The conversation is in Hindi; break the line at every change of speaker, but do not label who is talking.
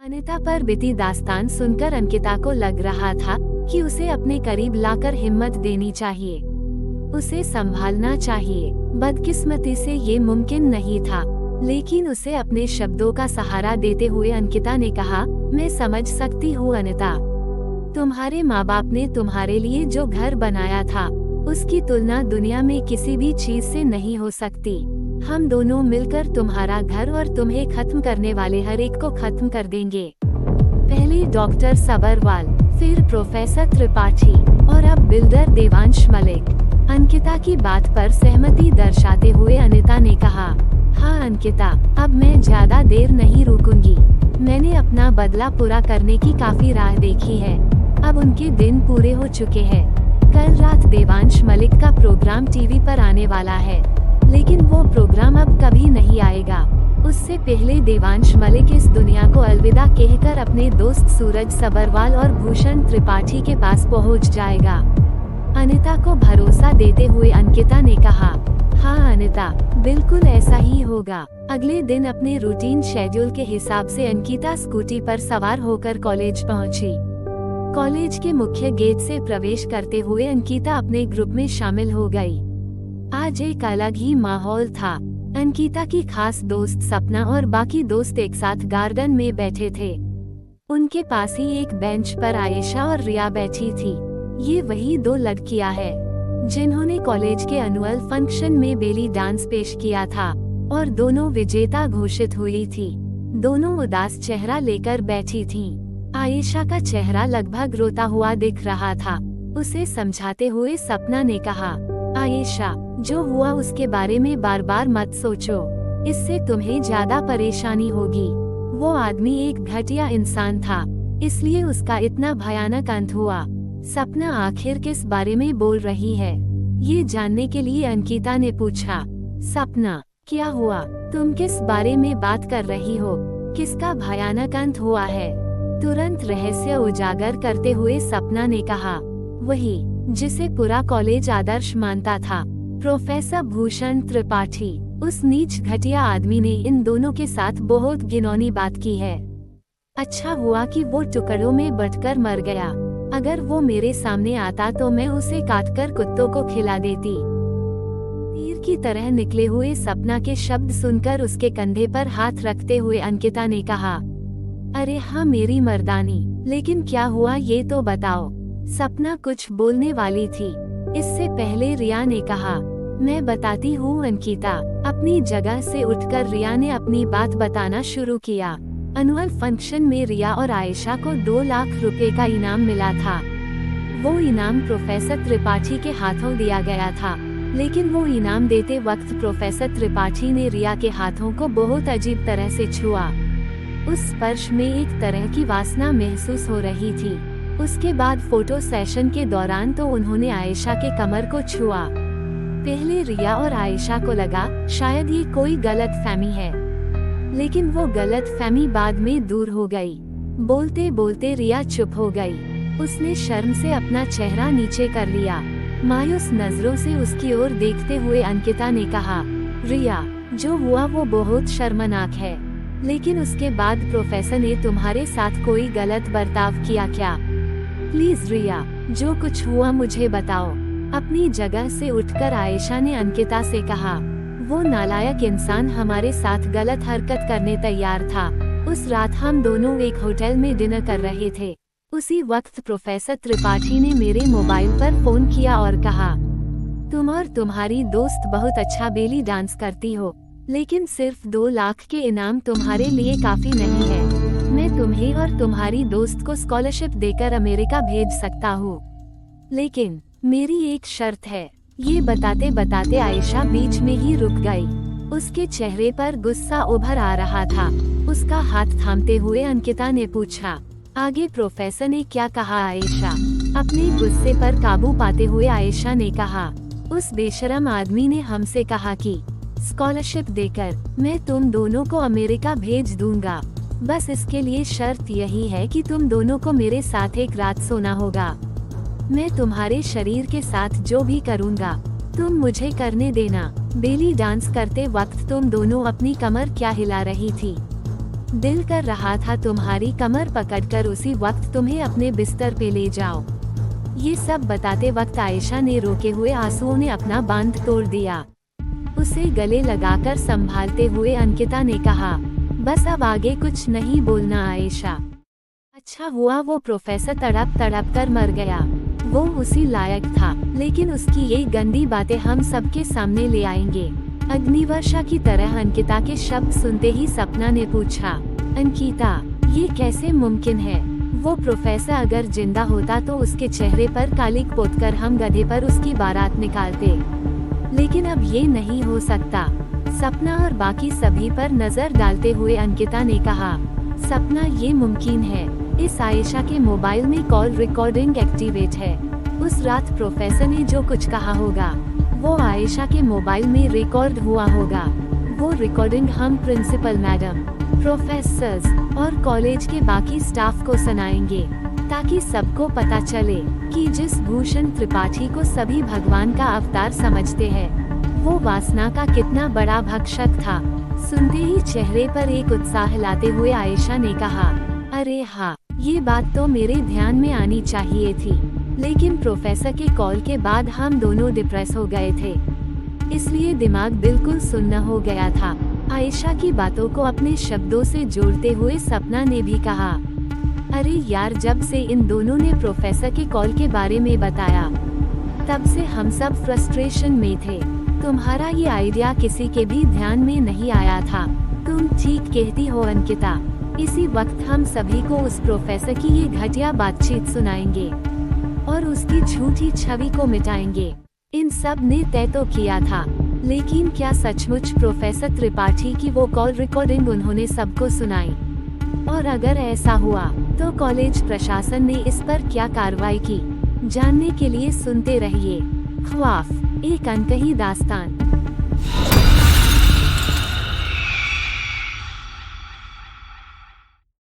अनिता पर बीती दास्तान सुनकर अंकिता को लग रहा था कि उसे अपने करीब लाकर हिम्मत देनी चाहिए, उसे संभालना चाहिए। बदकिस्मती से ये मुमकिन नहीं था, लेकिन उसे अपने शब्दों का सहारा देते हुए अंकिता ने कहा, मैं समझ सकती हूँ अनिता, तुम्हारे माँ बाप ने तुम्हारे लिए जो घर बनाया था उसकी तुलना दुनिया में किसी भी चीज से नहीं हो सकती। हम दोनों मिलकर तुम्हारा घर और तुम्हें खत्म करने वाले हर एक को खत्म कर देंगे। पहले डॉक्टर सबरवाल, फिर प्रोफेसर त्रिपाठी और अब बिल्डर देवांश मलिक। अंकिता की बात पर सहमति दर्शाते हुए अनिता ने कहा, हाँ अंकिता, अब मैं ज्यादा देर नहीं रुकूंगी। मैंने अपना बदला पूरा करने की काफी राह देखी है, अब उनके दिन पूरे हो चुके हैं। कल रात देवांश मलिक का प्रोग्राम टीवी पर आने वाला है, लेकिन वो प्रोग्राम अब कभी नहीं आएगा। उससे पहले देवांश मलिक इस दुनिया को अलविदा कहकर अपने दोस्त सूरज सबरवाल और भूषण त्रिपाठी के पास पहुंच जाएगा। अनिता को भरोसा देते हुए अंकिता ने कहा, हाँ अनिता, बिल्कुल ऐसा ही होगा। अगले दिन अपने रूटीन शेड्यूल के हिसाब से अंकिता स्कूटी पर सवार होकर कॉलेज पहुंची। कॉलेज के मुख्य गेट से प्रवेश करते हुए अंकिता अपने ग्रुप में शामिल हो गई। आज एक अलग ही माहौल था। अंकिता की खास दोस्त सपना और बाकी दोस्त एक साथ गार्डन में बैठे थे। उनके पास ही एक बेंच पर आयशा और रिया बैठी थी। ये वही दो लड़कियां हैं जिन्होंने कॉलेज के एनुअल फंक्शन में बेली डांस पेश किया था और दोनों विजेता घोषित हुई थी। दोनों उदास चेहरा लेकर बैठी थीं। आयशा का चेहरा लगभग रोता हुआ दिख रहा था। उसे समझाते हुए सपना ने कहा, आयशा, जो हुआ उसके बारे में बार बार मत सोचो, इससे तुम्हें ज्यादा परेशानी होगी। वो आदमी एक घटिया इंसान था, इसलिए उसका इतना भयानक अंत हुआ। सपना आखिर किस बारे में बोल रही है, ये जानने के लिए अंकिता ने पूछा। सपना, क्या हुआ? तुम किस बारे में बात कर रही हो? किसका भयानक अंत हुआ है? तुरंत रहस्य उजागर करते हुए सपना ने कहा, वही जिसे पूरा कॉलेज आदर्श मानता था, प्रोफेसर भूषण त्रिपाठी। उस नीच घटिया आदमी ने इन दोनों के साथ बहुत घिनौनी बात की है। अच्छा हुआ कि वो टुकड़ों में बंटकर मर गया। अगर वो मेरे सामने आता तो मैं उसे काटकर कुत्तों को खिला देती। तीर की तरह निकले हुए सपना के शब्द सुनकर उसके कंधे पर हाथ रखते हुए अंकिता ने कहा, अरे हाँ मेरी मर्दानी, लेकिन क्या हुआ ये तो बताओ। सपना कुछ बोलने वाली थी, इससे पहले रिया ने कहा, मैं बताती हूँ अंकिता। अपनी जगह से उठकर रिया ने अपनी बात बताना शुरू किया। एनुअल फंक्शन में रिया और आयशा को 2 लाख रुपए का इनाम मिला था। वो इनाम प्रोफेसर त्रिपाठी के हाथों दिया गया था, लेकिन वो इनाम देते वक्त प्रोफेसर त्रिपाठी ने रिया के हाथों को बहुत अजीब तरह से छुआ। उस स्पर्श में एक तरह की वासना महसूस हो रही थी। उसके बाद फोटो सेशन के दौरान तो उन्होंने आयशा के कमर को छुआ। पहले रिया और आयशा को लगा शायद ये कोई गलत फहमी है, लेकिन वो गलत फहमी बाद में दूर हो गई। बोलते बोलते रिया चुप हो गई। उसने शर्म से अपना चेहरा नीचे कर लिया। मायूस नजरों से उसकी ओर देखते हुए अंकिता ने कहा, रिया, जो हुआ वो बहुत शर्मनाक है, लेकिन उसके बाद प्रोफेसर ने तुम्हारे साथ कोई गलत बर्ताव किया क्या? प्लीज रिया, जो कुछ हुआ मुझे बताओ। अपनी जगह से उठकर आयशा ने अंकिता से कहा, वो नालायक इंसान हमारे साथ गलत हरकत करने तैयार था। उस रात हम दोनों एक होटल में डिनर कर रहे थे। उसी वक्त प्रोफेसर त्रिपाठी ने मेरे मोबाइल पर फोन किया और कहा, तुम और तुम्हारी दोस्त बहुत अच्छा बेली डांस करती हो, लेकिन सिर्फ 2 लाख के इनाम तुम्हारे लिए काफी नहीं है। मैं तुम्हें और तुम्हारी दोस्त को स्कॉलरशिप देकर अमेरिका भेज सकता हूँ, लेकिन मेरी एक शर्त है। ये बताते बताते आयशा बीच में ही रुक गई। उसके चेहरे पर गुस्सा उभर आ रहा था। उसका हाथ थामते हुए अंकिता ने पूछा, आगे प्रोफेसर ने क्या कहा? आयशा, अपने गुस्से पर काबू पाते हुए आयशा ने कहा, उस बेशरम आदमी ने हमसे कहा कि स्कॉलरशिप देकर मैं तुम दोनों को अमेरिका भेज दूंगा। बस इसके लिए शर्त यही है कि तुम दोनों को मेरे साथ एक रात सोना होगा। मैं तुम्हारे शरीर के साथ जो भी करूँगा तुम मुझे करने देना। बेली डांस करते वक्त तुम दोनों अपनी कमर क्या हिला रही थी? दिल कर रहा था तुम्हारी कमर पकड़कर उसी वक्त तुम्हें अपने बिस्तर पे ले जाओ। ये सब बताते वक्त आयशा ने रोके हुए आंसुओं ने अपना बांध तोड़ दिया। उसे गले लगाकर संभालते हुए अंकिता ने कहा, बस अब आगे कुछ नहीं बोलना आयशा। अच्छा हुआ वो प्रोफेसर तड़प तड़प कर मर गया। वो उसी लायक था, लेकिन उसकी ये गंदी बातें हम सबके सामने ले आएंगे। अग्निवर्षा की तरह अंकिता के शब्द सुनते ही सपना ने पूछा, अंकिता ये कैसे मुमकिन है? वो प्रोफेसर अगर जिंदा होता तो उसके चेहरे पर कालिक पोतकर हम गधे पर उसकी बारात निकालते, लेकिन अब ये नहीं हो सकता। सपना और बाकी सभी पर नजर डालते हुए अंकिता ने कहा, सपना ये मुमकिन है, इस आयशा के मोबाइल में कॉल रिकॉर्डिंग एक्टिवेट है। उस रात प्रोफेसर ने जो कुछ कहा होगा वो आयशा के मोबाइल में रिकॉर्ड हुआ होगा। वो रिकॉर्डिंग हम प्रिंसिपल मैडम, प्रोफेसर्स और कॉलेज के बाकी स्टाफ को सुनाएंगे, ताकि सबको पता चले कि जिस भूषण त्रिपाठी को सभी भगवान का अवतार समझते हैं, वो वासना का कितना बड़ा भक्षक था। सुनते ही चेहरे पर एक उत्साह लाते हुए आयशा ने कहा, अरे हाँ, ये बात तो मेरे ध्यान में आनी चाहिए थी, लेकिन प्रोफेसर के कॉल के बाद हम दोनों डिप्रेस हो गए थे, इसलिए दिमाग बिल्कुल सुन्न हो गया था। आयशा की बातों को अपने शब्दों से जोड़ते हुए सपना ने भी कहा, अरे यार, जब से इन दोनों ने प्रोफेसर के कॉल के बारे में बताया, तब से हम सब फ्रस्ट्रेशन में थे। तुम्हारा ये आइडिया किसी के भी ध्यान में नहीं आया था। तुम ठीक कहती हो अंकिता। इसी वक्त हम सभी को उस प्रोफेसर की ये घटिया बातचीत सुनाएंगे और उसकी झूठी छवि को मिटाएंगे। इन सब ने तय तो किया था, लेकिन क्या सचमुच प्रोफेसर त्रिपाठी की वो कॉल रिकॉर्डिंग उन्होंने सबको सुनाई? और अगर ऐसा हुआ तो कॉलेज प्रशासन ने इस पर क्या कार्रवाई की? जानने के लिए सुनते रहिए ख्वाफ, एक अनकही दास्तान।